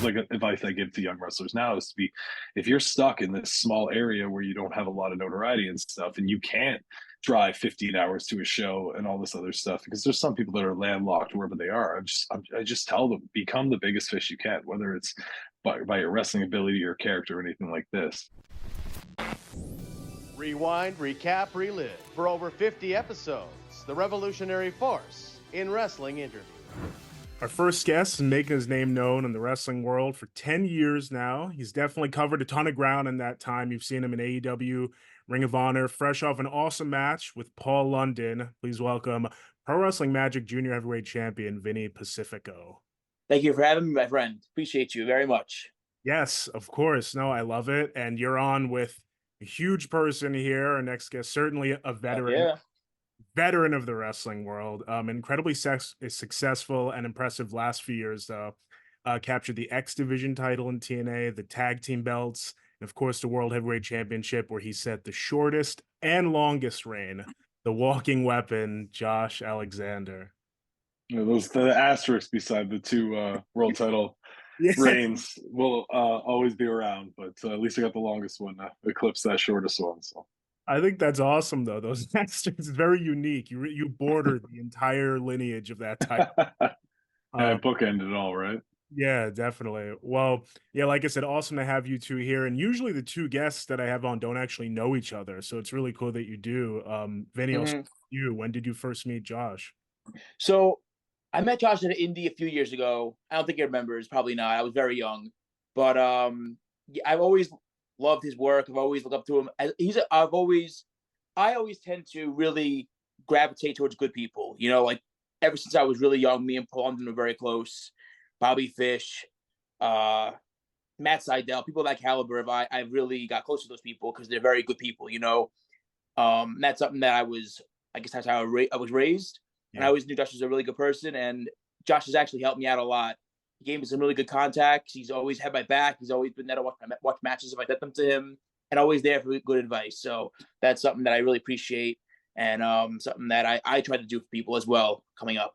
like advice I give to young wrestlers now is to be, if you're stuck in this small area where you don't have a lot of notoriety and stuff, and you can't drive 15 hours to a show and all this other stuff, because there's some people that are landlocked wherever they are. I just tell them, become the biggest fish you can, whether it's by your wrestling ability or character or anything like this. Rewind, recap, relive. For over 50 episodes, the revolutionary force in wrestling interview. Our first guest is making his name known in the wrestling world for 10 years now. He's definitely covered a ton of ground in that time. You've seen him in AEW, Ring of Honor, fresh off an awesome match with Paul London. Please welcome Pro Wrestling Magic Junior Heavyweight Champion, Vinny Pacifico. Thank you for having me, my friend. Appreciate you very much. Yes, of course. No, I love it. And you're on with a huge person here. Our next guest, certainly a veteran. Veteran of the wrestling world, incredibly successful and impressive last few years, though. Captured the X Division title in TNA, the tag team belts, and of course the World Heavyweight Championship, where he set the shortest and longest reign, the walking weapon, Josh Alexander. Those the asterisks beside the two world title reigns will always be around, but at least I got the longest one, eclipse that shortest one. So I think that's awesome, though. Those masters is very unique. You border the entire lineage of that title. Bookend it all, right? Yeah, definitely. Well, yeah, like I said, awesome to have you two here. And usually the two guests that I have on don't actually know each other, so it's really cool that you do. Vinny, when did you first meet Josh? So I met Josh at an indie a few years ago. I don't think he remembers, probably not. I was very young, but I've always loved his work. I've always looked up to him. I always tend to really gravitate towards good people. You know, like ever since I was really young, me and Paul London were very close. Bobby Fish, Matt Sydal, people of that caliber. I really got close to those people because they're very good people. You know, that's something that I guess that's how I was raised. Yeah. And I always knew Josh was a really good person. And Josh has actually helped me out a lot. He gave me some really good contacts. He's always had my back. He's always been there to watch matches if I get them to him, and always there for good advice. So that's something that I really appreciate, and something that I try to do for people as well coming up.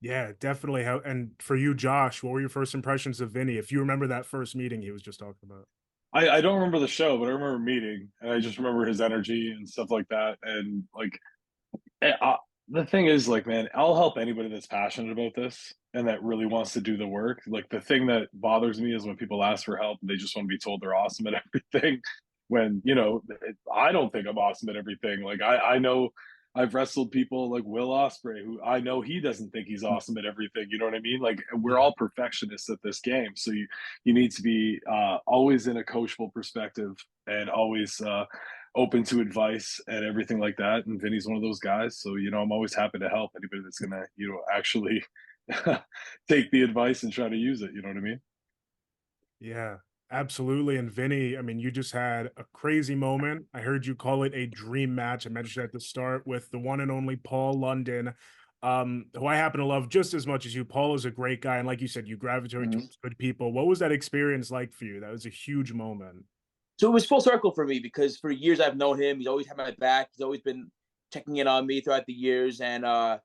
Yeah, definitely. And for you, Josh, what were your first impressions of Vinny? If you remember that first meeting he was just talking about. I don't remember the show, but I remember meeting, and I just remember his energy and stuff like that. And like, the thing is, like, man, I'll help anybody that's passionate about this and that really wants to do the work. Like, the thing that bothers me is when people ask for help and they just want to be told they're awesome at everything. When, you know, I don't think I'm awesome at everything. Like, I know I've wrestled people like Will Ospreay, who I know he doesn't think he's awesome at everything. You know what I mean? Like, we're all perfectionists at this game. So you need to be always in a coachable perspective and always open to advice and everything like that. And Vinny's one of those guys. So, you know, I'm always happy to help anybody that's going to, you know, actually take the advice and try to use it. You know what I mean? Yeah, absolutely. And Vinny, I mean, you just had a crazy moment. I heard you call it a dream match. I mentioned at the start with the one and only Paul London, who I happen to love just as much as you. Paul is a great guy. And like you said, you gravitate towards good people. What was that experience like for you? That was a huge moment. So it was full circle for me because for years I've known him. He's always had my back. He's always been checking in on me throughout the years. And I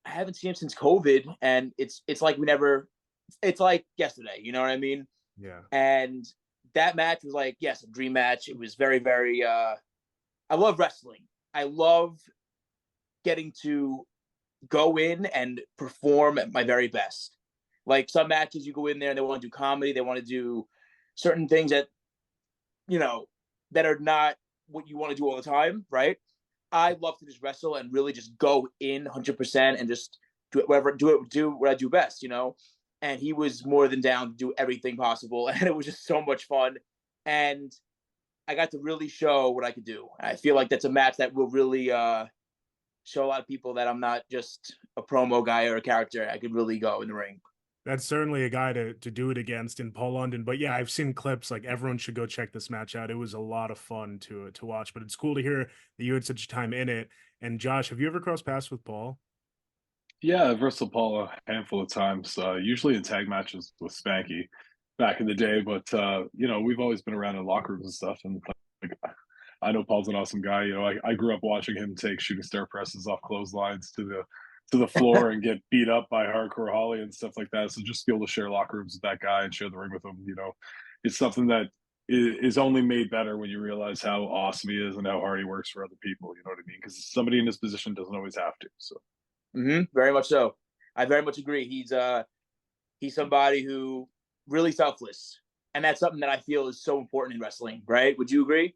haven't seen him since COVID. And it's like it's like yesterday. You know what I mean? Yeah. And that match was like, yes, a dream match. It was very, very, I love wrestling. I love getting to go in and perform at my very best. Like some matches you go in there and they want to do comedy. They want to do certain things that, you know, that are not what you want to do all the time, right? I love to just wrestle and really just go in 100% and just do what I do best, you know? And he was more than down to do everything possible. And it was just so much fun. And I got to really show what I could do. I feel like that's a match that will really show a lot of people that I'm not just a promo guy or a character. I could really go in the ring. That's certainly a guy to do it against in Paul London. But yeah, I've seen clips. Like, everyone should go check this match out. It was a lot of fun to watch. But it's cool to hear that you had such time in it. And Josh, have you ever crossed paths with Paul? Yeah, I've wrestled Paul a handful of times, usually in tag matches with Spanky back in the day. But you know, we've always been around in locker rooms and stuff. And like, I know Paul's an awesome guy. You know, I grew up watching him take shooting star presses off clotheslines to to the floor and get beat up by Hardcore Holly and stuff like that. So just be able to share locker rooms with that guy and share the ring with him, it's something that is only made better when you realize how awesome he is and how hard he works for other people. You know what I mean? Because somebody in his position doesn't always have to. So, very much so. I very much agree. He's somebody who really selfless, and that's something that I feel is so important in wrestling. Right? Would you agree?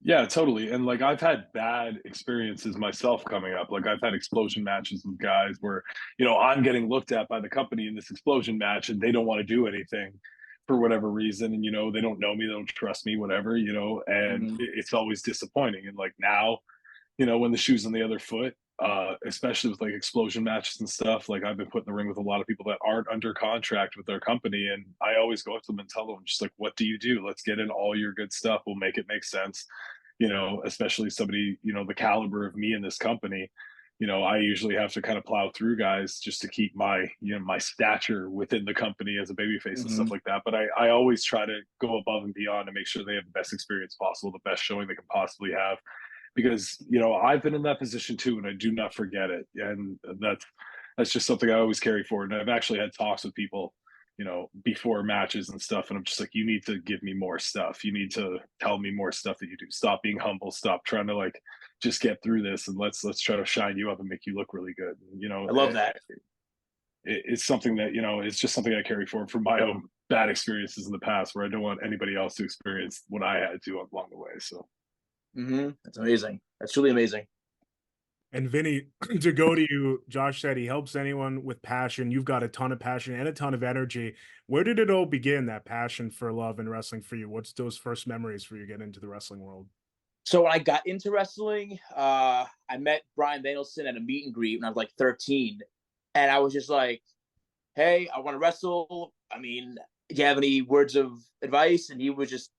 Yeah, totally. And like I've had bad experiences myself coming up. Like I've had explosion matches with guys where, I'm getting looked at by the company in this explosion match and they don't want to do anything for whatever reason. And, they don't know me, they don't trust me, whatever, and it's always disappointing. And like now, when the shoe's on the other foot, especially with like explosion matches and stuff, like I've been put in the ring with a lot of people that aren't under contract with their company. And I always go up to them and tell them just like, what do you do? Let's get in all your good stuff. We'll make it make sense. Especially somebody, the caliber of me in this company, I usually have to kind of plow through guys just to keep my, my stature within the company as a babyface and stuff like that. But I always try to go above and beyond to make sure they have the best experience possible, the best showing they can possibly have. Because, I've been in that position too, and I do not forget it. And that's just something I always carry forward. And I've actually had talks with people, before matches and stuff. And I'm just like, you need to give me more stuff. You need to tell me more stuff that you do. Stop being humble. Stop trying to like just get through this, and let's try to shine you up and make you look really good. I love that. It's something that, it's just something I carry forward from my own bad experiences in the past, where I don't want anybody else to experience what I had to along the way. So. That's amazing. That's truly amazing. And Vinny, to go to you, Josh said he helps anyone with passion. You've got a ton of passion and a ton of energy. Where did it all begin, that passion for love and wrestling for you? What's those first memories for you getting into the wrestling world? So when I got into wrestling, I met Bryan Danielson at a meet and greet when I was like 13. And I was just like, hey, I want to wrestle. I mean, do you have any words of advice? And he was just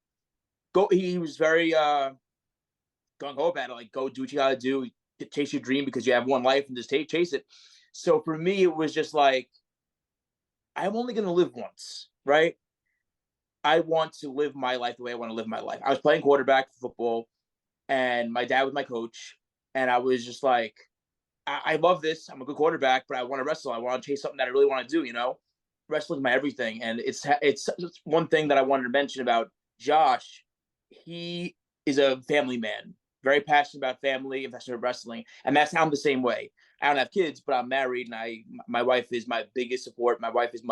he was very gung ho about it, like, go do what you gotta do, chase your dream because you have one life and just chase it. So for me, it was just like, I'm only gonna live once, right? I want to live my life the way I want to live my life. I was playing quarterback for football, and my dad was my coach, and I was just like, I love this. I'm a good quarterback, but I want to wrestle. I want to chase something that I really want to do. Wrestling is my everything, and it's one thing that I wanted to mention about Josh. He is a family man. Very passionate about family and passionate about wrestling. And that's how I'm the same way. I don't have kids, but I'm married, and my wife is my biggest support. My wife is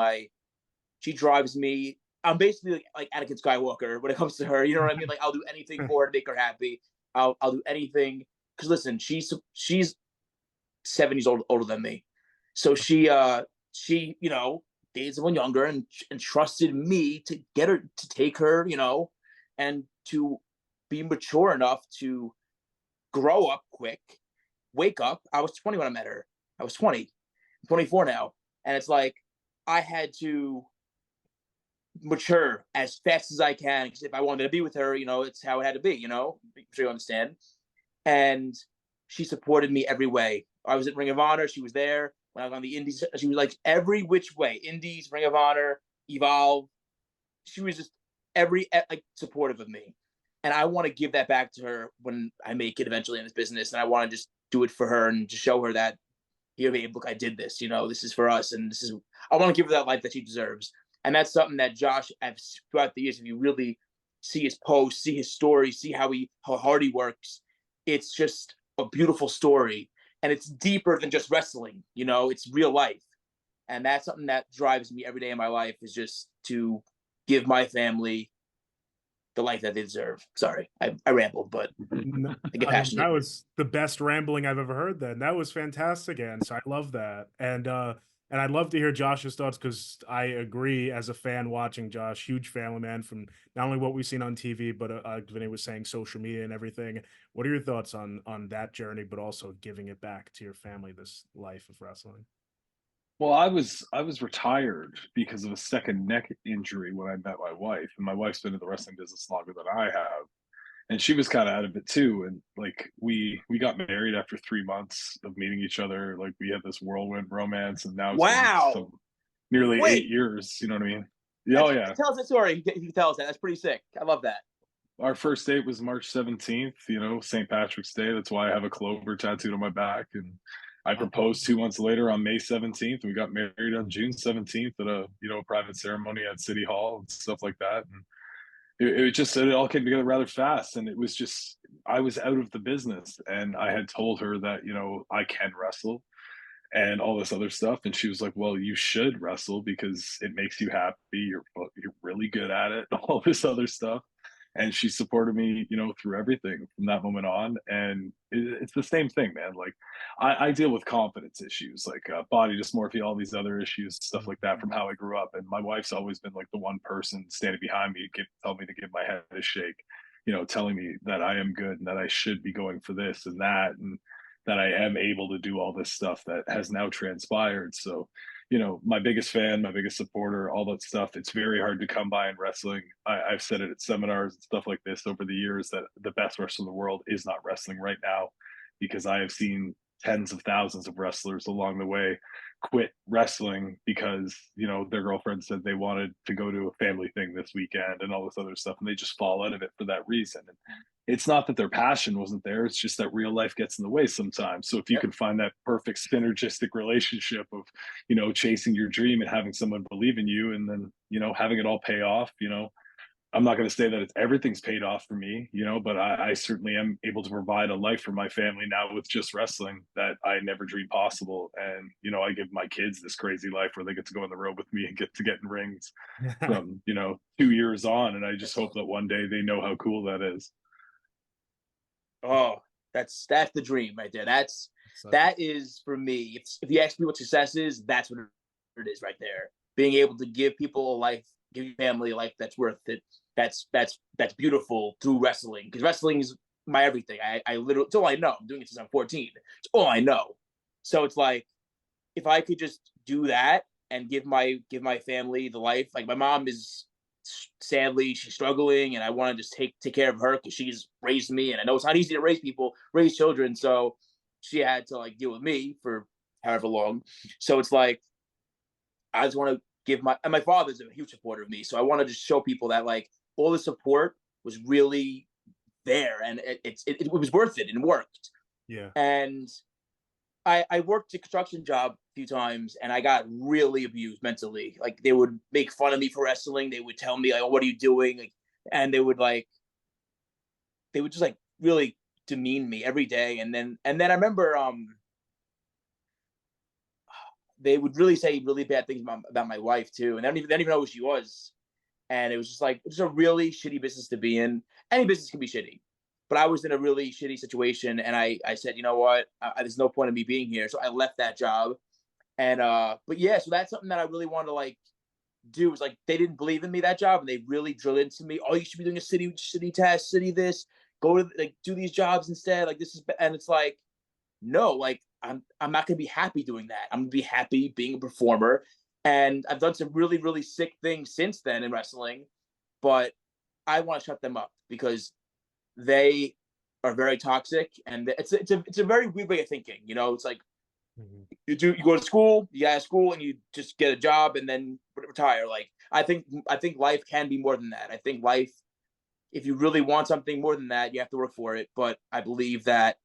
she drives me. I'm basically like Anakin Skywalker when it comes to her. You know what I mean? Like, I'll do anything for her to make her happy. I'll do anything. Because listen, she's 7 years older than me. So she dated someone younger and trusted me to get her, to take her, and to be mature enough to grow up quick, wake up. I was 20 when I met her. I was 20. I'm 24 now. And it's like, I had to mature as fast as I can, because if I wanted to be with her, it's how it had to be, I'm sure you understand. And she supported me every way. I was at Ring of Honor. She was there. When I was on the Indies, she was like every which way. Indies, Ring of Honor, Evolve. She was just supportive of me. And I want to give that back to her when I make it eventually in this business. And I want to just do it for her and just show her that, here, babe, look, I did this. This is for us. And I want to give her that life that she deserves. And that's something that Josh, throughout the years, if you really see his posts, see his story, see how hard he works, it's just a beautiful story. And it's deeper than just wrestling. It's real life. And that's something that drives me every day in my life, is just to give my family the life that they deserve. Sorry, I rambled, but I get passionate. That was the best rambling I've ever heard. Then that was fantastic, and so I love that. And I'd love to hear Josh's thoughts, because I agree, as a fan watching Josh, huge family man, from not only what we've seen on TV, but Vinny was saying social media and everything. What are your thoughts on that journey, but also giving it back to your family, this life of wrestling? Well, I was retired because of a second neck injury when I met my wife, and my wife's been in the wrestling business longer than I have, and she was kind of out of it too. And like we got married after 3 months of meeting each other. Like, we had this whirlwind romance, and now it's nearly 8 years. You know what I mean? Yeah, oh yeah. Tell us that story. You can tell us that. That's pretty sick. I love that. Our first date was March 17th. St. Patrick's Day. That's why I have a clover tattooed on my back, and I proposed 2 months later on May 17th. We got married on June 17th at a private ceremony at City Hall and stuff like that. And it all came together rather fast. And it was just, I was out of the business, and I had told her that I can wrestle and all this other stuff. And she was like, well, you should wrestle because it makes you happy. You're really good at it, all this other stuff. And she supported me, through everything from that moment on. And it's the same thing, man. Like I deal with confidence issues, like body dysmorphia, all these other issues, stuff like that from how I grew up. And my wife's always been like the one person standing behind me, tell me to give my head a shake, telling me that I am good and that I should be going for this and that. And that I am able to do all this stuff that has now transpired. So, my biggest fan, my biggest supporter, all that stuff, it's very hard to come by in wrestling. I've said it at seminars and stuff like this over the years that the best wrestler in the world is not wrestling right now, because I have seen tens of thousands of wrestlers along the way quit wrestling because their girlfriend said they wanted to go to a family thing this weekend and all this other stuff, and they just fall out of it for that reason. And it's not that their passion wasn't there, it's just that real life gets in the way sometimes. So if you can find that perfect synergistic relationship of chasing your dream and having someone believe in you, and then having it all pay off, I'm not going to say that everything's paid off for me, but I certainly am able to provide a life for my family now with just wrestling that I never dreamed possible. And, I give my kids this crazy life where they get to go on the road with me and get in rings from, 2 years on. And I just hope that one day they know how cool that is. Oh, that's the dream right there. That is for me. If you ask me what success is, that's what it is right there. Being able to give people a life, give your family a life that's worth it. That's beautiful through wrestling, because wrestling is my everything. I literally, it's all I know. I'm doing it since I'm 14. It's all I know. So it's like, if I could just do that and give my family the life, like my mom is, sadly, she's struggling, and I want to just take care of her because she's raised me, and I know it's not easy to raise children. So she had to like deal with me for however long. So it's like, I just want to give my father's a huge supporter of me. So I want to just show people that like all the support was really there, and it was worth it and worked. Yeah. And I worked a construction job a few times, and I got really abused mentally. Like they would make fun of me for wrestling. They would tell me like, oh, what are you doing? Like, and they would just like really demean me every day. And then I remember they would really say really bad things about my wife too. And they didn't even know who she was. And it was just like, it's a really shitty business to be in. Any business can be shitty, but I was in a really shitty situation. And I said, you know what? There's no point in me being here. So I left that job. And, but yeah, so that's something that I really wanted to like do, was like, they didn't believe in me, that job. And they really drilled into me. Oh, you should be doing a city test, city this, go to like, do these jobs instead. Like this is, and it's like, no, like I'm not going to be happy doing that. I'm going to be happy being a performer. And I've done some really, really sick things since then in wrestling, but I want to shut them up because they are very toxic, and it's a very weird way of thinking. It's like you go to school, you get out of school, and you just get a job and then retire. Like I think life can be more than that. I think life, if you really want something more than that, you have to work for it. But I believe that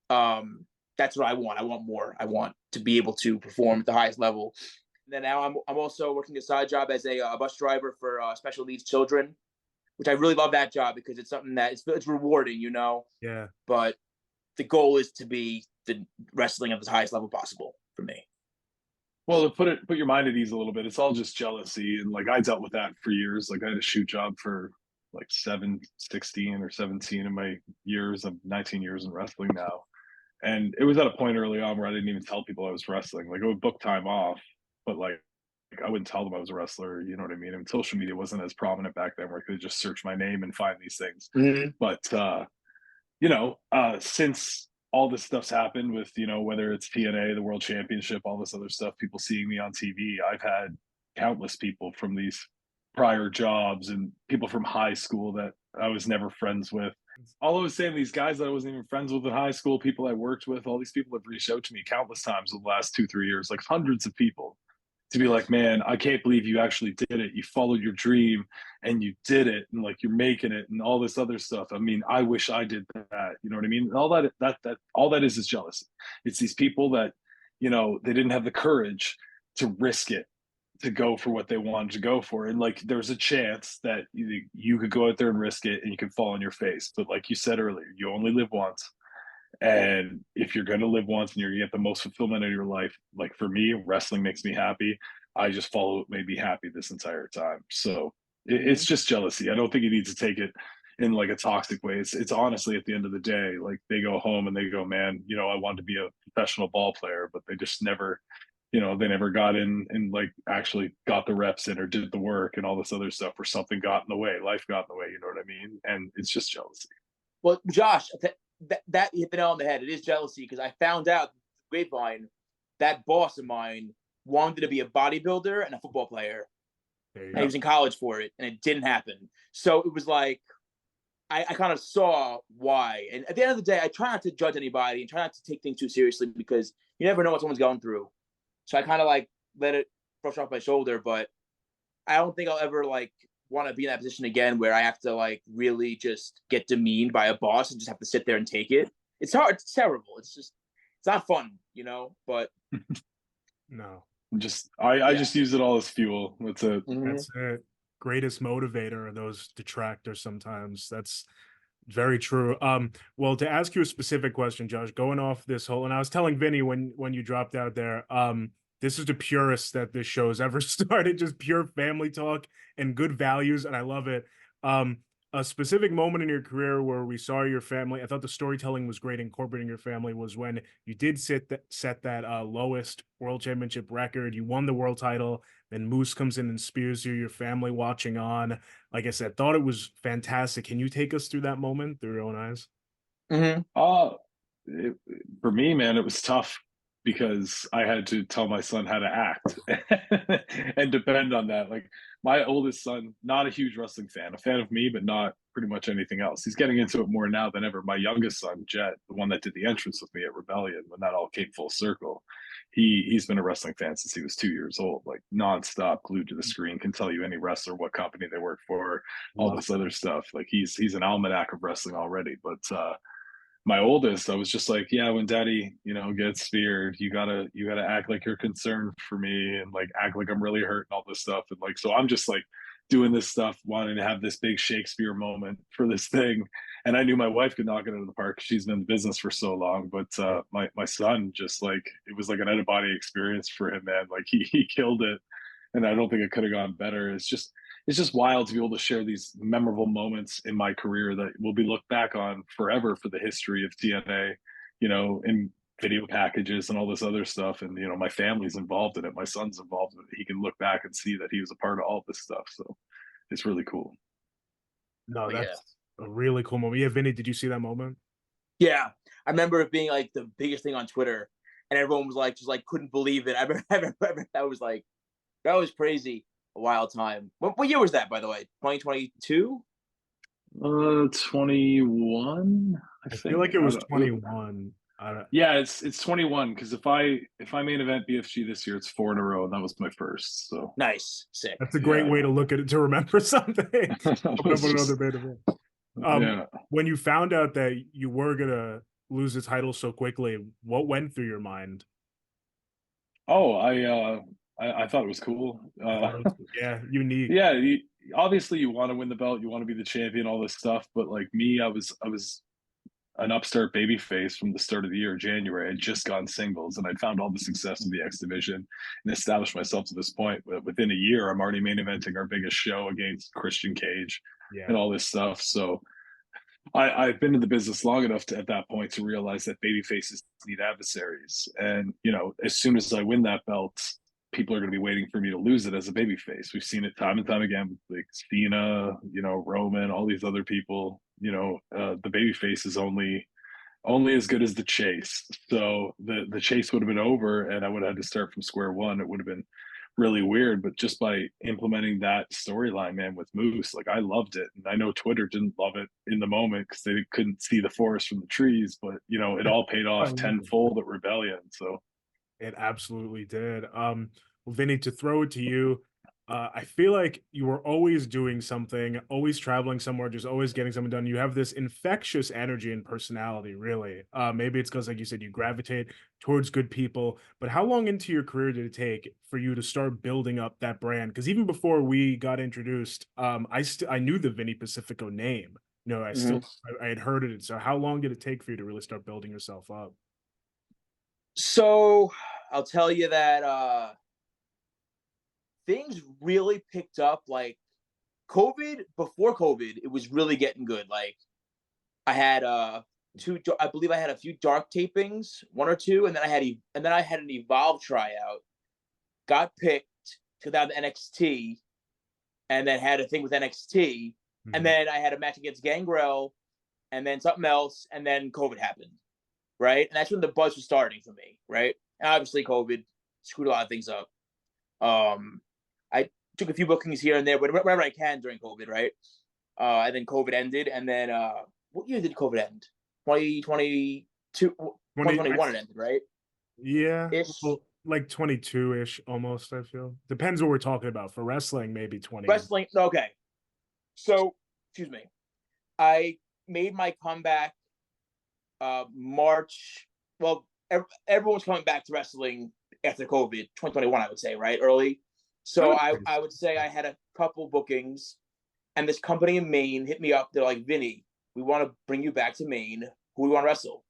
that's what I want. I want more. I want to be able to perform at the highest level. And then now I'm also working a side job as a bus driver for special needs children, which I really love that job because it's something that it's rewarding, Yeah. But the goal is to be the wrestling at the highest level possible for me. Well, to put your mind at ease a little bit, it's all just jealousy. And like I dealt with that for years. Like I had a shoot job for like 16 or 17 in my years. I'm 19 years in wrestling now. And it was at a point early on where I didn't even tell people I was wrestling. Like I would book time off, but like I wouldn't tell them I was a wrestler. You know what I mean? And social media wasn't as prominent back then where I could just search my name and find these things. Mm-hmm. But since all this stuff's happened with, whether it's TNA, the World Championship, all this other stuff, people seeing me on TV, I've had countless people from these prior jobs and people from high school that I was never friends with. All I was saying, these guys that I wasn't even friends with in high school, people I worked with, all these people have reached out to me countless times in the last 2-3 years, like hundreds of people. to be like, man, I can't believe you actually did it. You followed your dream and you did it, and like you're making it and all this other stuff. I mean, I wish I did that. You know what I mean? And all that all that is jealousy. It's these people that, you know, they didn't have the courage to risk it, to go for what they wanted to go for. And like there's a chance that you could go out there and risk it and you could fall on your face. But like you said earlier, you only live once. And if you're going to live once and you're going to get the most fulfillment of your life, like for me, wrestling makes me happy. I just follow what made me happy this entire time. So it's just jealousy. I don't think you need to take it in like a toxic way. It's honestly, at the end of the day, like they go home and they go, man, you know, I wanted to be a professional ball player, but they just never, you know, they never got in and like actually got the reps in or did the work and all this other stuff, where something got in the way, life got in the way. You know what I mean? And it's just jealousy. Well, Josh, that you hit the nail on the head. It is jealousy, because I found out grapevine that boss of mine wanted to be a bodybuilder and a football player. And he was in college for it, and it didn't happen. So it was like I kind of saw why. And at the end of the day, I try not to judge anybody and try not to take things too seriously, because you never know what someone's going through. So I kind of like let it brush off my shoulder, but I don't think I'll ever like want to be in that position again where I have to like really just get demeaned by a boss and just have to sit there and take it. It's hard. It's terrible. It's not fun, you know, but No. I just use it all as fuel. That's it. That's it. Greatest motivator are those detractors sometimes. That's very true. Well, to ask you a specific question, Josh, going off this whole, and I was telling Vinny when you dropped out there, this is the purest that this show's ever started, just pure family talk and good values, and I love it. A specific moment in your career where we saw your family, I thought the storytelling was great, incorporating your family, was when you did set that lowest world championship record. You won the world title, then Moose comes in and spears you, your family watching on. Like I said, thought it was fantastic. Can you take us through that moment through your own eyes? For me, man, it was tough because I had to tell my son how to act and depend on that. Like my oldest son, not a huge wrestling fan, a fan of me, but not pretty much anything else. He's getting into it more now than ever. My youngest son, Jet, the one that did the entrance with me at Rebellion, when that all came full circle, he's been a wrestling fan since he was 2 years old, like nonstop, glued to the screen, can tell you any wrestler, what company they work for, all this other stuff. Like he's an almanac of wrestling already. But my oldest, I was just like, yeah, when daddy, you know, gets speared, you gotta act like you're concerned for me and like act like I'm really hurt and all this stuff. And like, so I'm just like doing this stuff, wanting to have this big Shakespeare moment for this thing. And I knew my wife could knock it out of the park. She's been in the business for so long. But my son, just like, it was like an out of body experience for him, man. Like he killed it. And I don't think it could have gone better. It's just wild to be able to share these memorable moments in my career that will be looked back on forever for the history of TNA, you know, in video packages and all this other stuff. And, you know, my family's involved in it. My son's involved in it. He can look back and see that he was a part of all this stuff. So it's really cool. No, that's a really cool moment. Yeah, Vinny, did you see that moment? Yeah. I remember it being like the biggest thing on Twitter, and everyone was like, just like couldn't believe it. I remember that was crazy. A wild time. What year was that, by the way? 2022? 21. I feel like it was 21. Yeah, it's 21 because if I main event BFG this year, it's 4 in a row, and that was my first. So nice, sick. That's a great way to look at it, to remember something. When you found out that you were gonna lose the title so quickly, what went through your mind? Oh, I thought it was cool. Yeah, unique. Yeah, obviously you want to win the belt, you want to be the champion, all this stuff. But like me, I was an upstart babyface from the start of the year, January. I'd just gone singles, and I'd found all the success in the X division and established myself to this point. But within a year, I'm already main eventing our biggest show against Christian Cage and all this stuff. So I've been in the business long enough at that point to realize that babyfaces need adversaries. And, you know, as soon as I win that belt, people are going to be waiting for me to lose it as a babyface. We've seen it time and time again with like Cena, you know, Roman, all these other people. You know, the babyface is only as good as the chase. So the chase would have been over, and I would have had to start from square one. It would have been really weird. But just by implementing that storyline, man, with Moose, like I loved it. And I know Twitter didn't love it in the moment because they couldn't see the forest from the trees. But you know, it all paid off tenfold at Rebellion. So it absolutely did. Well, Vinny, to throw it to you, I feel like you were always doing something, always traveling somewhere, just always getting something done. You have this infectious energy and personality, really. Maybe it's because, like you said, you gravitate towards good people. But how long into your career did it take for you to start building up that brand? Because even before we got introduced, I knew the Vinny Pacifico name. No, I had heard it. So how long did it take for you to really start building yourself up? So I'll tell you that things really picked up like before COVID, it was really getting good. Like I had I believe I had a few dark tapings, one or two, and then I had an Evolve tryout, got picked to that NXT, and then had a thing with NXT, and then I had a match against Gangrel, and then something else, and then COVID happened, right? And that's when the buzz was starting for me, right? And obviously COVID screwed a lot of things up. I took a few bookings here and there, but wherever I can during COVID, right? And then COVID ended, and then what year did COVID end? 2022, 2021 it ended, right? Yeah, Ish. well, like 22-ish almost, I feel. Depends what we're talking about. For wrestling, maybe 20. Wrestling, okay. So, excuse me. I made my comeback March. Well, everyone's coming back to wrestling after COVID, 2021, I would say, right? Early. So I would say I had a couple bookings, and this company in Maine hit me up. They're like, Vinny, we want to bring you back to Maine. Who do we want to wrestle?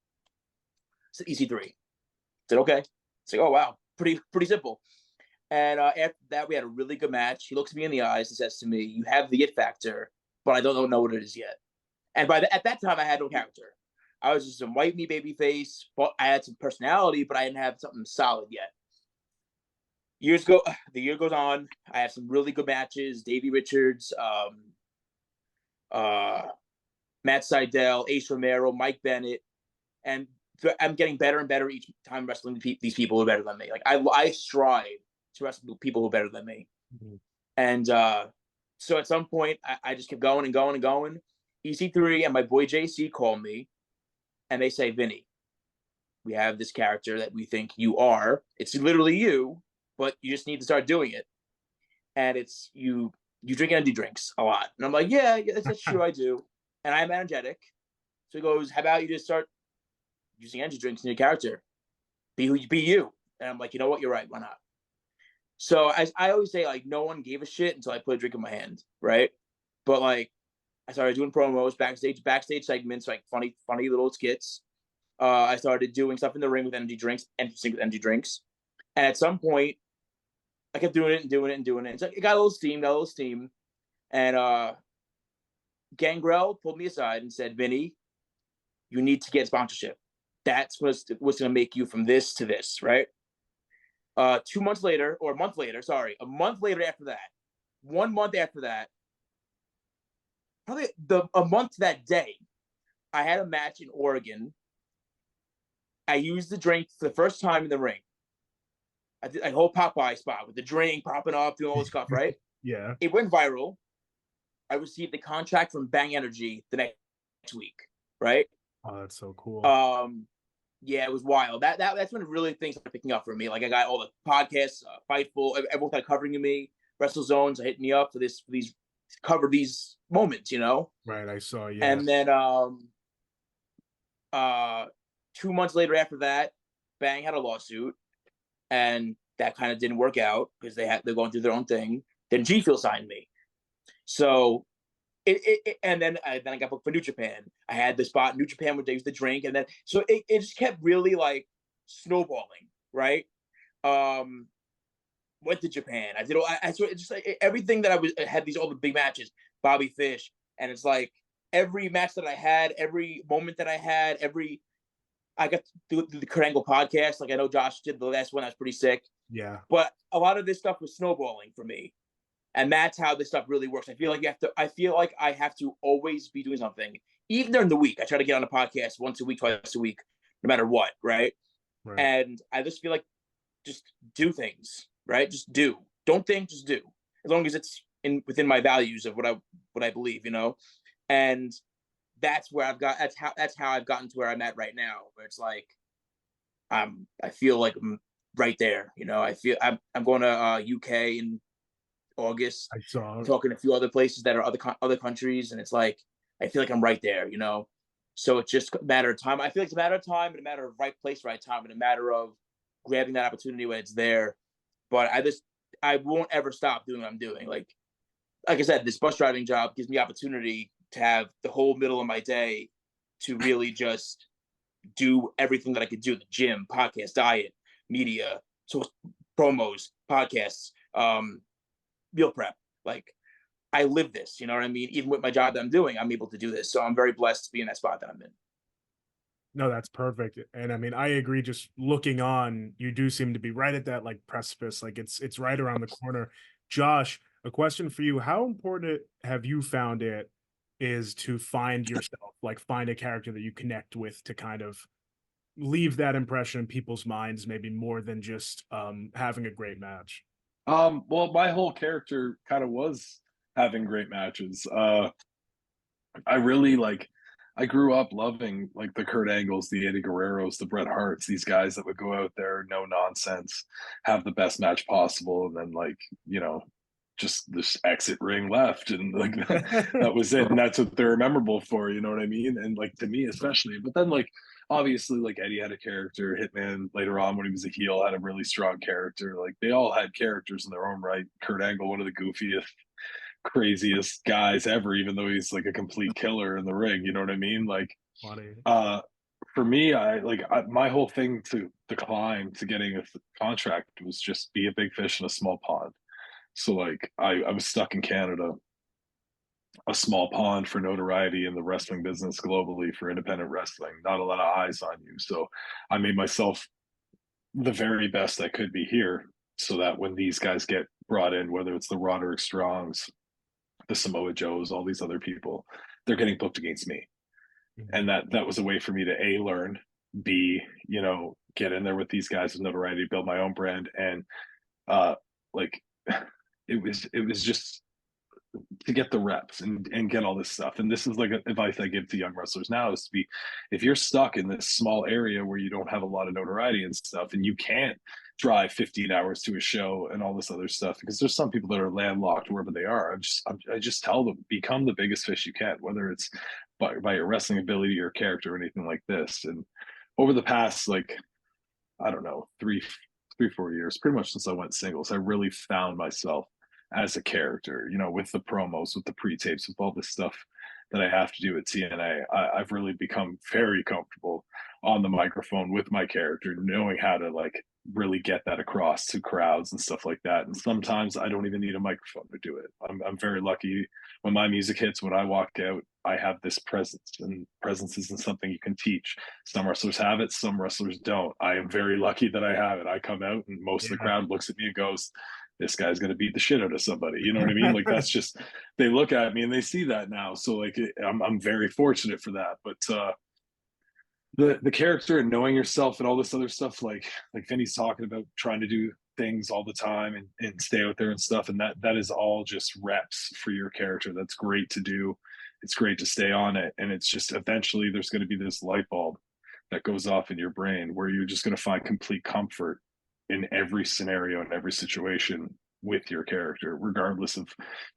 It's EC3. I said, okay. It's like, oh, wow. Pretty simple. And after that, we had a really good match. He looks me in the eyes and says to me, you have the it factor, but I don't know what it is yet. And at that time, I had no character. I was just some white meat baby face, but I had some personality, but I didn't have something solid yet. The year goes on. I have some really good matches. Davey Richards, Matt Seidel, Ace Romero, Mike Bennett, and I'm getting better and better each time wrestling these people who are better than me. Like I strive to wrestle people who are better than me. And so at some point, I just kept going and going and going. EC3 and my boy JC call me, and they say, Vinny, we have this character that we think you are. It's literally you, but you just need to start doing it. And it's you drink energy drinks a lot. And I'm like, yeah, that's true, I do. And I'm energetic. So he goes, how about you just start using energy drinks in your character? Be you. And I'm like, you know what? You're right. Why not? So I always say, like, no one gave a shit until I put a drink in my hand, right? But like, I started doing promos, backstage segments, like funny little skits. I started doing stuff in the ring with energy drinks, interesting with energy drinks. And at some point, I kept doing it. So it got a little steam. And Gangrel pulled me aside and said, Vinny, you need to get sponsorship. That's what's going to make you from this to this, right? 2 months later, or a month later after that, 1 month after that, probably a month to that day, I had a match in Oregon. I used the drink for the first time in the ring. I did a whole Popeye spot with the drink popping up, doing all this stuff, right? Yeah. It went viral. I received the contract from Bang Energy the next week, right? Oh, that's so cool. Yeah, it was wild. That's when really things started picking up for me. Like I got all the podcasts, Fightful, everyone started covering me. WrestleZones hit me up for these cover these moments, you know. Right, I saw. Yeah. And then 2 months later after that, Bang had a lawsuit, and that kind of didn't work out because they're going through their own thing. Then G Fuel signed me, so and then I got booked for New Japan. I had the spot in New Japan where they used the drink, and then so it just kept really like snowballing, right? Went to Japan. I did. I sort of just like everything that I had all the big matches, Bobby Fish, and it's like every match that I had, every moment that I had, I got to do the Kurt Angle podcast. Like I know Josh did the last one. That was pretty sick. Yeah. But a lot of this stuff was snowballing for me. And that's how this stuff really works. I feel like I have to always be doing something. Even during the week. I try to get on a podcast once a week, twice a week, no matter what, right? And I just feel like just do things, right? Just do. Don't think, just do. As long as it's within my values of what I believe, you know? And that's how I've gotten to where I'm at right now, where it's like I feel like I'm right there. You know, I feel I'm going to UK in August. I saw. I'm talking to a few other places that are other countries, and it's like I feel like I'm right there. You know, so it's just a matter of time. I feel like it's a matter of time, and a matter of right place, right time, and a matter of grabbing that opportunity when it's there. But I won't ever stop doing what I'm doing. Like I said, this bus driving job gives me opportunity to have the whole middle of my day to really just do everything that I could do: the gym, podcast, diet, media, so promos, podcasts, meal prep. Like I live this, you know what I mean? Even with my job that I'm doing, I'm able to do this. So I'm very blessed to be in that spot that I'm in. No, that's perfect. And I mean, I agree. Just looking on, you do seem to be right at that like precipice. Like it's right around the corner. Josh, a question for you. How important have you found it is to find yourself, like find a character that you connect with to kind of leave that impression in people's minds, maybe more than just having a great match? Well, my whole character kind of was having great matches. I really like I grew up loving like the Kurt Angles, the Eddie Guerreros, the Bret Harts, these guys that would go out there, no nonsense, have the best match possible, and then like, you know, just this exit ring left and like that was it. And that's what they're memorable for, you know what I mean? And like to me especially. But then like obviously like Eddie had a character, Hitman later on when he was a heel had a really strong character. Like they all had characters in their own right. Kurt Angle, one of the goofiest craziest guys ever, even though he's like a complete killer in the ring. You know what I mean? Like, Funny. for me, my whole thing to decline to getting a contract was just be a big fish in a small pond. So like, I was stuck in Canada, a small pond for notoriety in the wrestling business globally for independent wrestling. Not a lot of eyes on you. So I made myself the very best I could be here, so that when these guys get brought in, whether it's the Roderick Strongs, the Samoa Joes, all these other people, they're getting booked against me. Mhm. And that was a way for me to A, learn, B, you know, get in there with these guys with notoriety, build my own brand. And like it was just to get the reps and get all this stuff. And this is like advice I give to young wrestlers now is to be, if you're stuck in this small area where you don't have a lot of notoriety and stuff, and you can't drive 15 hours to a show and all this other stuff, because there's some people that are landlocked wherever they are. I just tell them, become the biggest fish you can, whether it's by your wrestling ability or character or anything like this. And over the past, like, I don't know, 4 years, pretty much since I went singles, I really found myself as a character, you know, with the promos, with the pre-tapes, with all this stuff that I have to do at TNA. I've really become very comfortable on the microphone with my character, knowing how to like really get that across to crowds and stuff like that. And sometimes I don't even need a microphone to do it. I'm very lucky when my music hits, when I walk out, I have this presence, and presence isn't something you can teach. Some wrestlers have it, some wrestlers don't. I am very lucky that I have it. I come out and most of the crowd looks at me and goes, this guy's going to beat the shit out of somebody. You know what I mean? Like that's just, they look at me and they see that now. So like, I'm very fortunate for that. But the character and knowing yourself and all this other stuff, like Vinny's talking about trying to do things all the time and stay out there and stuff. And that is all just reps for your character. That's great to do. It's great to stay on it. And it's just, eventually there's going to be this light bulb that goes off in your brain where you're just going to find complete comfort in every scenario and every situation with your character, regardless of,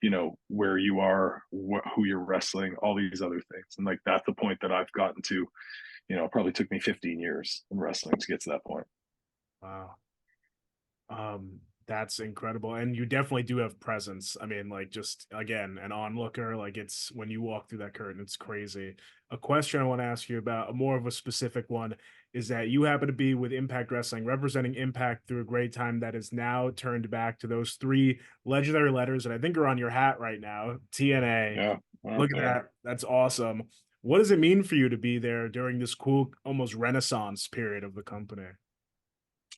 you know, where you are, who you're wrestling, all these other things. And like, that's the point that I've gotten to. You know, it probably took me 15 years in wrestling to get to that point. Wow. That's incredible. And you definitely do have presence. I mean, like, just again, an onlooker, like it's when you walk through that curtain, it's crazy. A question I want to ask you about, more of a specific one, is that you happen to be with Impact Wrestling, representing Impact through a great time that is now turned back to those three legendary letters that I think are on your hat right now, TNA. Yeah. Well, Look at that. That's awesome. What does it mean for you to be there during this cool, almost renaissance period of the company?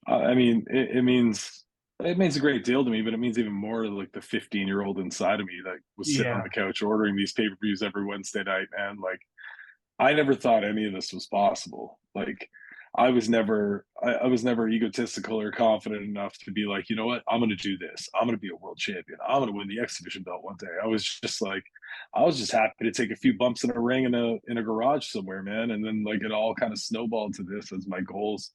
I mean, it means a great deal to me, but it means even more to like the 15-year-old inside of me that was sitting on the couch ordering these pay-per-views every Wednesday night, man. Like, I never thought any of this was possible. Like, I was never egotistical or confident enough to be like, you know what, I'm going to do this. I'm going to be a world champion. I'm going to win the X Division belt one day. I was just happy to take a few bumps in a ring in a garage somewhere, man. And then like it all kind of snowballed to this as my goals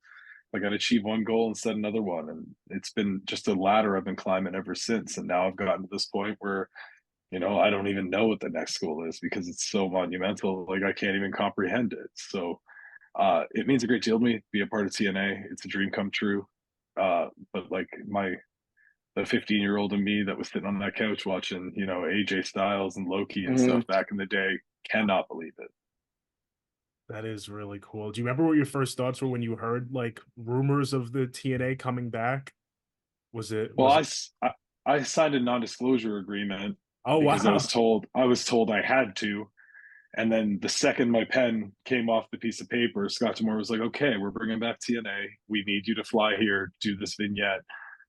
I got to achieve one goal and set another one, and it's been just a ladder I've been climbing ever since. And now I've gotten to this point where, I don't even know what the next goal is because it's so monumental. Like I can't even comprehend it. So it means a great deal to me to be a part of TNA. It's a dream come true. But like the 15-year-old in me that was sitting on that couch watching, AJ Styles and Loki and stuff back in the day cannot believe it. That is really cool. Do you remember what your first thoughts were when you heard like rumors of the TNA coming back? Well, I signed a non-disclosure agreement Oh because wow. I was told I had to. And then the second my pen came off the piece of paper, Scott Demore was like, "Okay, we're bringing back TNA. We need you to fly here, do this vignette,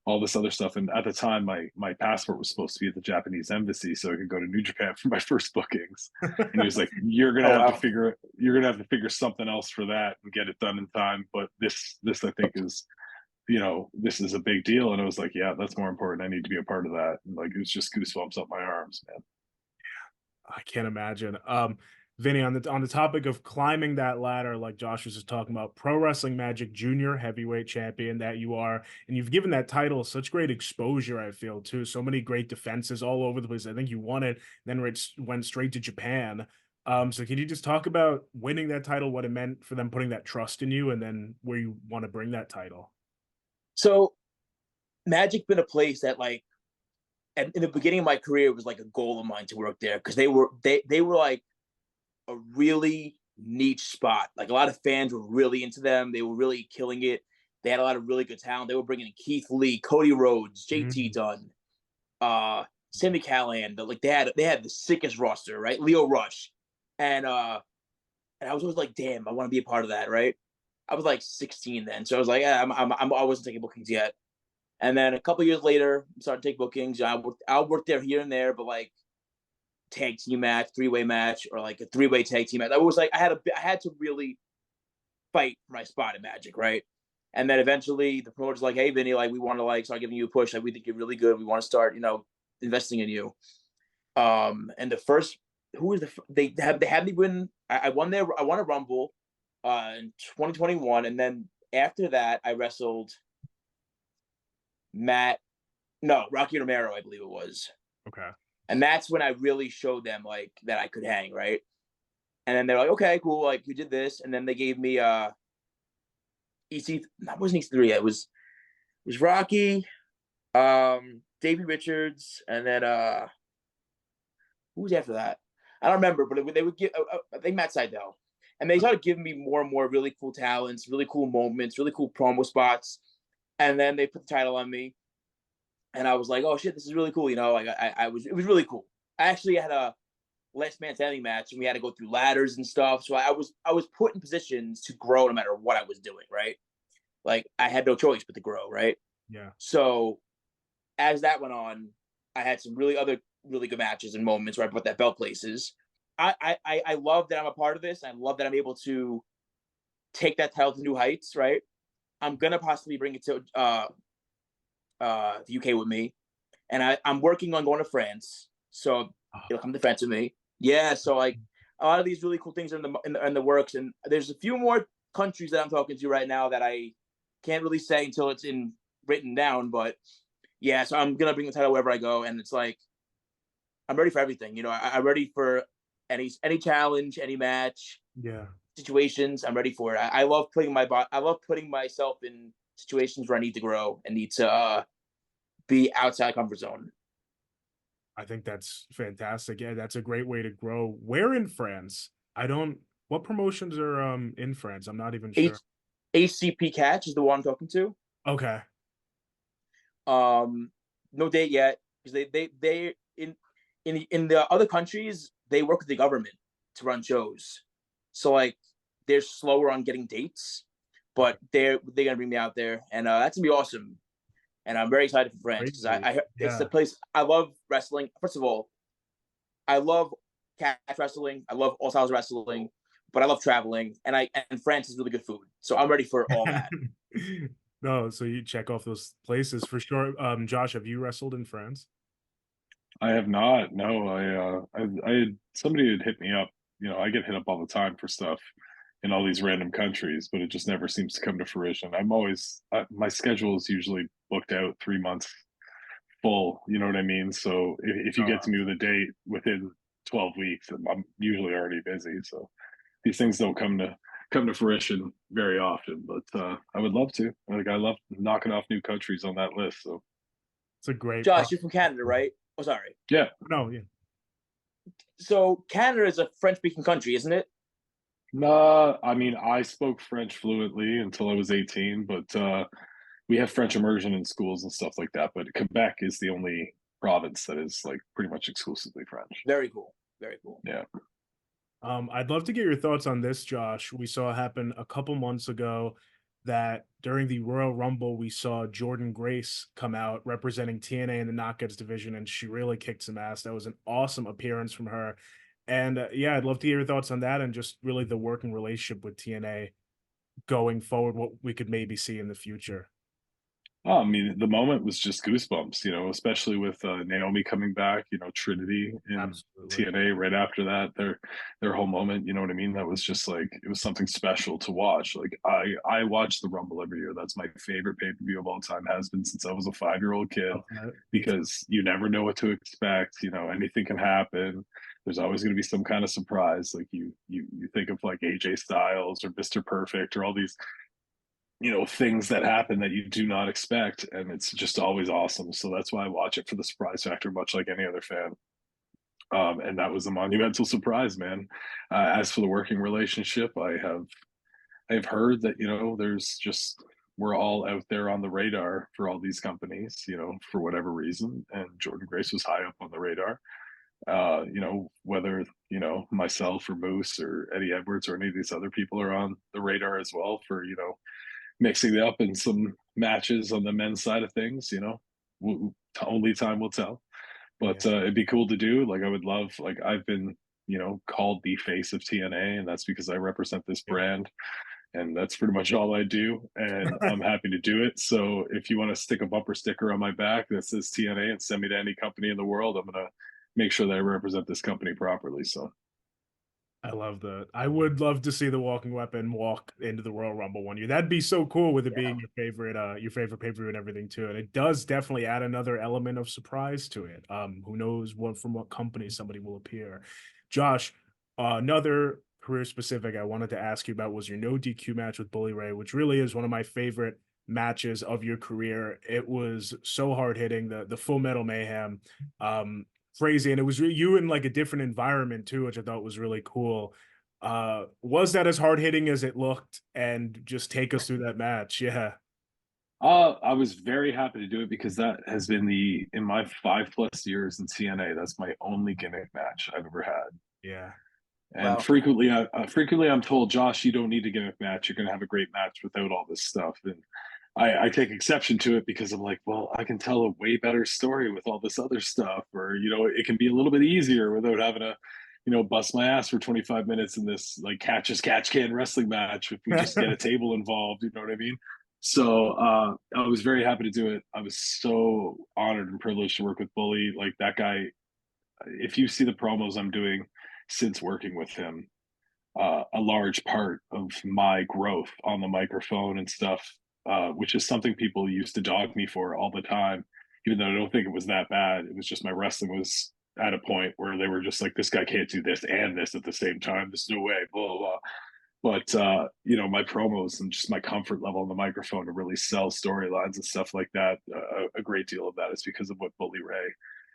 all this other stuff." And at the time, my passport was supposed to be at the Japanese embassy, so I could go to New Japan for my first bookings. And he was like, "You're gonna Oh, have wow. to figure something else for that and get it done in time." But this I think is, this is a big deal. And I was like, "Yeah, that's more important. I need to be a part of that." And like it was just goosebumps up my arms, man. I can't imagine. Vinny, on the topic of climbing that ladder, like Josh was just talking about, Pro Wrestling Magic Junior Heavyweight Champion that you are, and you've given that title such great exposure, I feel, too. So many great defenses all over the place. I think you won it, then went straight to Japan. So can you just talk about winning that title, what it meant for them putting that trust in you, and then where you want to bring that title? So Magic been a place that like, and in the beginning of my career, it was like a goal of mine to work there because they were like a really niche spot. Like a lot of fans were really into them. They were really killing it. They had a lot of really good talent. They were bringing in Keith Lee, Cody Rhodes, JT Dunn, Sammy Callahan. Like they had the sickest roster, right? Leo Rush, and I was always like, damn, I want to be a part of that, right? I was like 16 then, so I was like, yeah, I wasn't taking bookings yet. And then a couple years later, I started to take bookings. I'll work there here and there, but like tag team match, 3-way match, or like a 3-way tag team match. I was like, I had to really fight for my spot at Magic, right? And then eventually the promoter's like, "Hey, Vinny, like we want to like start giving you a push. Like we think you're really good. We want to start, investing in you." And the first, who was they had me win. I won I won a Rumble, in 2021, and then after that, I wrestled Rocky Romero, I believe it was. Okay. And that's when I really showed them like that I could hang, right? And then they're like, "Okay, cool, like you did this." And then they gave me EC, that wasn't EC3 yet. It was Rocky, Davey Richards, and then who was after that? I don't remember, but they would give I think Matt Sydal. And they started giving me more and more really cool talents, really cool moments, really cool promo spots. And then they put the title on me. And I was like, "Oh shit, this is really cool." Like it was really cool. I actually had a last man standing match and we had to go through ladders and stuff. So I was put in positions to grow no matter what I was doing, right? Like I had no choice but to grow, right? Yeah. So as that went on, I had some really good matches and moments where I put that belt places. I love that I'm a part of this. I love that I'm able to take that title to new heights, right? I'm gonna possibly bring it to the UK with me, and I'm working on going to France, so it'll come to France with me. Yeah, so like a lot of these really cool things are in the works, and there's a few more countries that I'm talking to right now that I can't really say until it's written down. But yeah, so I'm gonna bring the title wherever I go, and it's like I'm ready for everything. I'm ready for any challenge, any match. Yeah. Situations. I'm ready for it. I love putting I love putting myself in situations where I need to grow and need to be outside comfort zone. I think that's fantastic. Yeah, that's a great way to grow. Where in France? What promotions are in France? I'm not even sure. ACP Catch is the one I'm talking to. Okay. No date yet because they in the other countries they work with the government to run shows. So like they're slower on getting dates, but they're gonna bring me out there, and that's gonna be awesome. And I'm very excited for France because it's the place I love wrestling. First of all, I love catch wrestling. I love all styles of wrestling, but I love traveling, and France is really good food. So I'm ready for all that. No, so you check off those places for sure. Josh, have you wrestled in France? I have not. No, I had somebody had hit me up. I get hit up all the time for stuff, in all these random countries, but it just never seems to come to fruition. I'm always my schedule is usually booked out 3 months full. You know what I mean? So if you get to me with a date within 12 weeks, I'm usually already busy. So these things don't come to fruition very often, but I would love to. Like I love knocking off new countries on that list. So It's a great. Josh, you're from Canada, right? Oh, sorry. yeah, No, yeah. So Canada is a French-speaking country, isn't it? nah. I mean, I spoke French fluently until I was 18, but we have French immersion in schools and stuff like that. But Quebec is the only province that is like pretty much exclusively French. Very cool. Very cool. Yeah. I'd love to get your thoughts on this, Josh. We saw happen a couple months ago that during the Royal Rumble, we saw Jordynne Grace come out representing TNA in the Knockouts division, and she really kicked some ass. That was an awesome appearance from her. And yeah, I'd love to hear your thoughts on that and just really the working relationship with TNA going forward, what we could maybe see in the future. Oh, I mean, the moment was just goosebumps, you know, especially with Naomi coming back, you know, Trinity in Absolutely. TNA right after that, their whole moment, you know what I mean? That was just like it was something special to watch. Like I watch the Rumble every year. That's my favorite pay-per-view of all time, has been since I was a 5-year-old kid, because you never know what to expect, you know, anything can happen. There's always going to be some kind of surprise. Like you think of like AJ Styles or Mr. Perfect or all these, you know, things that happen that you do not expect, and it's just always awesome. So that's why I watch it, for the surprise factor, much like any other fan. And that was a monumental surprise, man. As for the working relationship, I've heard that, you know, there's just, we're all out there on the radar for all these companies, you know, for whatever reason, and Jordynne Grace was high up on the radar. You know, whether, you know, myself or Moose or Eddie Edwards or any of these other people are on the radar as well for, you know, mixing it up in some matches on the men's side of things, you know, only time will tell. But it'd be cool to do. Like I would love, like I've been, you know, called the face of TNA, and that's because I represent this brand, and that's pretty much all I do. And I'm happy to do it. So if you want to stick a bumper sticker on my back that says TNA and send me to any company in the world, I'm gonna make sure that I represent this company properly. So I love that. I would love to see the Walking Weapon walk into the Royal Rumble one year. That'd be so cool, with it being your favorite pay-per-view and everything too. And it does definitely add another element of surprise to it. Who knows what company somebody will appear. Josh, another career specific I wanted to ask you about was your no DQ match with Bully Ray, which really is one of my favorite matches of your career. It was so hard hitting, the Full Metal Mayhem. Crazy, and it was you in like a different environment too, which I thought was really cool. Was that as hard hitting as it looked? And just take us through that match. Yeah. I was very happy to do it, because that has been in my 5+ years in TNA, that's my only gimmick match I've ever had. Yeah. And Wow. frequently I'm told, Josh, you don't need a gimmick match. You're going to have a great match without all this stuff. And I take exception to it, because I'm like, well, I can tell a way better story with all this other stuff, or, you know, it can be a little bit easier without having to, you know, bust my ass for 25 minutes in this like catch as catch can wrestling match if we just get a table involved. You know what I mean? So I was very happy to do it. I was so honored and privileged to work with Bully. Like that guy, if you see the promos I'm doing since working with him, a large part of my growth on the microphone and stuff, which is something people used to dog me for all the time, even though I don't think it was that bad. It was just my wrestling was at a point where they were just like, this guy can't do this and this at the same time. There's no way, blah, blah, blah. But, you know, my promos and just my comfort level on the microphone to really sell storylines and stuff like that, a great deal of that is because of what Bully Ray,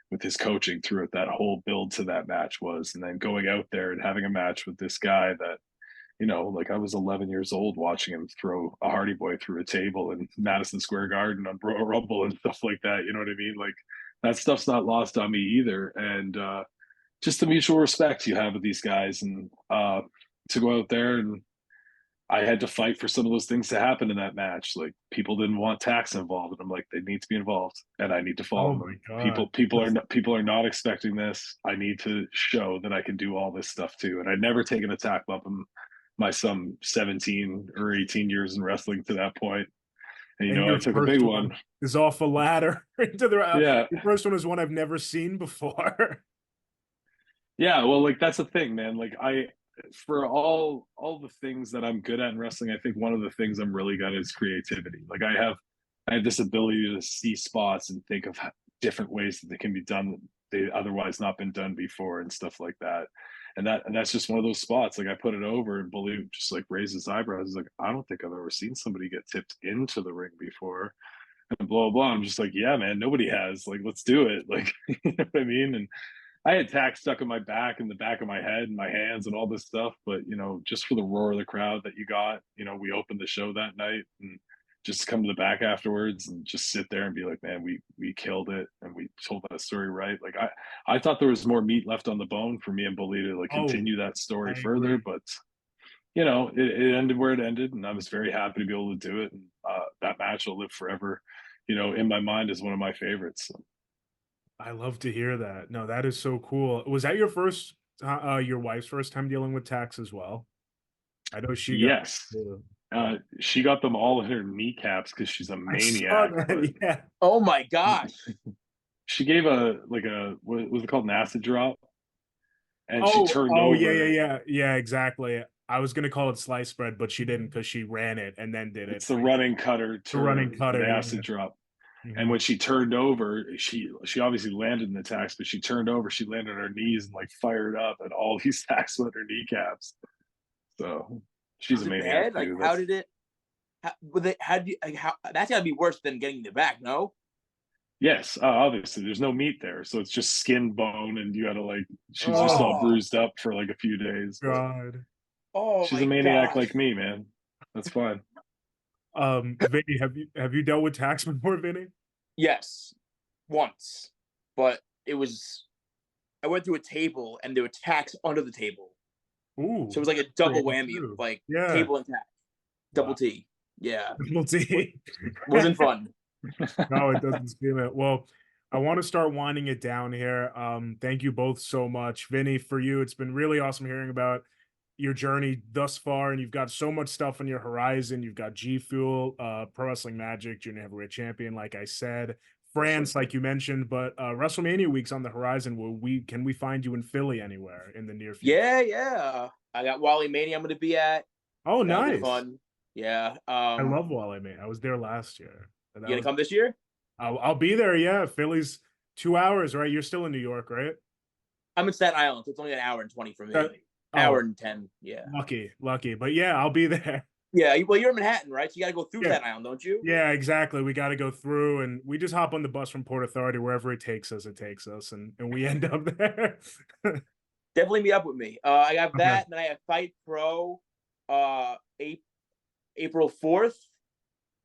with his coaching throughout that whole build to that match, was. And then going out there and having a match with this guy that, you know, like I was 11 years old watching him throw a Hardy Boy through a table in Madison Square Garden on Royal Rumble and stuff like that. You know what I mean? Like that stuff's not lost on me either. And just the mutual respect you have with these guys, and to go out there, and I had to fight for some of those things to happen in that match. Like people didn't want tax involved, and I'm like, they need to be involved, and I need to follow Oh my them. God. People are not expecting this. I need to show that I can do all this stuff too. And I'd never taken a tack bump in my some 17 or 18 years in wrestling to that point. And you And know, I your took a first big one one. is off a ladder into the Yeah. your first one is one I've never seen before. Yeah, well, like that's the thing, man. Like for all the things that I'm good at in wrestling, I think one of the things I'm really good at is creativity. Like I have this ability to see spots and think of different ways that they can be done that they otherwise not been done before and stuff like that. And that's just one of those spots. Like I put it over and Baloo just like raised his eyebrows. He's like, I don't think I've ever seen somebody get tipped into the ring before. And blah blah. I'm just like, yeah, man, nobody has. Like, let's do it. Like, you know what I mean? And I had tack stuck in my back and the back of my head and my hands and all this stuff. But, you know, just for the roar of the crowd that you got, you know, we opened the show that night and just come to the back afterwards and just sit there and be like, man, we killed it and we told that story right. Like I thought there was more meat left on the bone for me and Bully to like continue that story further, but you know, it ended where it ended, and I was very happy to be able to do it. And that match will live forever, you know, in my mind as one of my favorites. So. I love to hear that. No, that is so cool. Was that your wife's first time dealing with tax as well? I know she got. Yes. She got them all in her kneecaps because she's a maniac. Yeah. Oh my gosh. She gave what was it called, an acid drop? And she turned over. Yeah, exactly. I was gonna call it slice bread, but she didn't because she ran it and then did it. It's the running cutter, the acid drop. Mm-hmm. And when she turned over, she obviously landed in the tacks, but she turned over, she landed on her knees and like fired up, and all these tacks went her kneecaps. So she's a maniac. Like, how did it? How that's gotta be worse than getting the back, no? Yes, obviously there's no meat there, so it's just skin, bone, and you gotta like. She's just all bruised up for like a few days. God. Oh, she's a maniac like me, man. That's fine. Vinny, have you dealt with tax before, Vinny? Yes, once, but I went through a table and there were tacks under the table. Ooh, so it was like a double whammy, like table and tack, double T. Yeah, double T. Wasn't fun. No, it doesn't seem it. Well, I want to start winding it down here. Thank you both so much. Vinny, for you, it's been really awesome hearing about your journey thus far, and you've got so much stuff on your horizon. You've got G Fuel, Pro Wrestling Magic, Junior Heavyweight Champion, like I said, France, like you mentioned, but WrestleMania week's on the horizon. Can we find you in Philly anywhere in the near future? Yeah. I got Wally Mania I'm going to be at. Oh, nice. Fun. Yeah. I love Wally Mania. I was there last year. You gonna come this year? I'll be there. Yeah, Philly's 2 hours, right? You're still in New York, right? I'm in Staten Island, so it's only an hour and 20 from me. Hour and 10. Yeah. Lucky. But yeah, I'll be there. Yeah. Well, you're in Manhattan, right? So you got to go through Staten Island, don't you? Yeah, exactly. We got to go through, and we just hop on the bus from Port Authority wherever it takes us, and we end up there. Definitely meet up with me. I have that, and then I have Fight Pro, April 4th,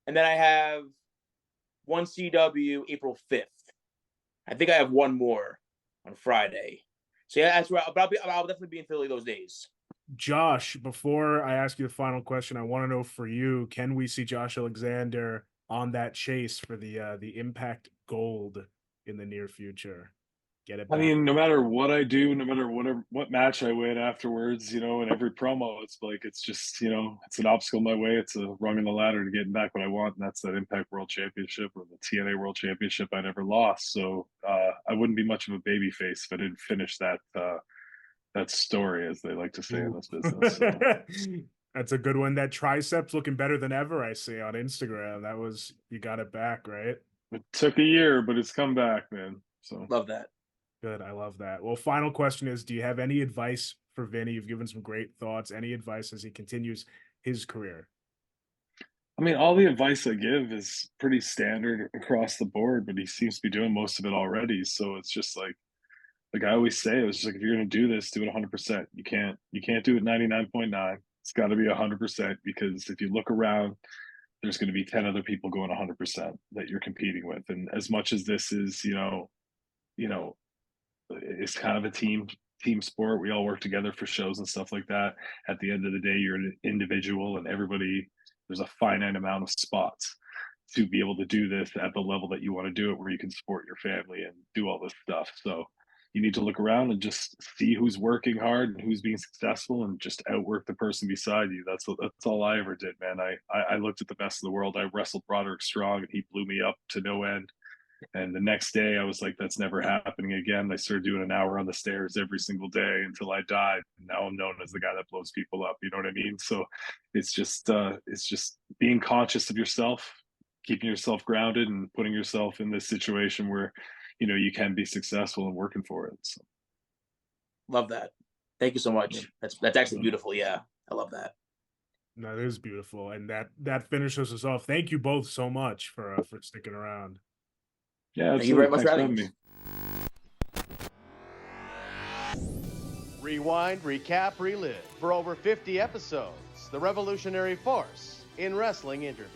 and then I have one CW April 5th. I think I have one more on Friday. So yeah, that's right. But I'll definitely be in Philly those days. Josh, before I ask you the final question, I want to know for you, can we see Josh Alexander on that chase for the Impact Gold in the near future? Get it back. I mean, no matter what I do, no matter what match I win afterwards, you know, in every promo, it's like, it's just, you know, it's an obstacle in my way. It's a rung in the ladder to getting back what I want. And that's that Impact World Championship or the TNA World Championship I never lost. So I wouldn't be much of a baby face if I didn't finish that story, as they like to say in this business. So. That's a good one. That triceps looking better than ever, I see on Instagram. You got it back, right? It took a year, but it's come back, man. So love that. Good. I love that. Well, final question is, do you have any advice for Vinny? You've given some great thoughts. Any advice as he continues his career? I mean, all the advice I give is pretty standard across the board, but he seems to be doing most of it already. So it's just like I always say, it was just like, if you're going to do this, do it 100%. You can't do it 99.9. It's got to be 100%, because if you look around, there's going to be 10 other people going 100% that you're competing with. And as much as this is, you know, it's kind of a team sport. We all work together for shows and stuff like that. At the end of the day, you're an individual, and there's a finite amount of spots to be able to do this at the level that you want to do it, where you can support your family and do all this stuff. So you need to look around and just see who's working hard and who's being successful, and just outwork the person beside you. That's all I ever did, man. I looked at the best of the world. I wrestled Broderick Strong, and he blew me up to no end. And the next day I was like, that's never happening again. I started doing an hour on the stairs every single day until I died. And now I'm known as the guy that blows people up. You know what I mean? So it's just being conscious of yourself, keeping yourself grounded, and putting yourself in this situation where, you know, you can be successful and working for it. So. Love that. Thank you so much. That's actually beautiful. Yeah, I love that. No, it is beautiful, and that finishes us off. Thank you both so much for sticking around. Yeah, absolutely. Thank you very much Thanks for having me. Rewind, recap, relive. For over 50 episodes, the revolutionary force in wrestling interviews.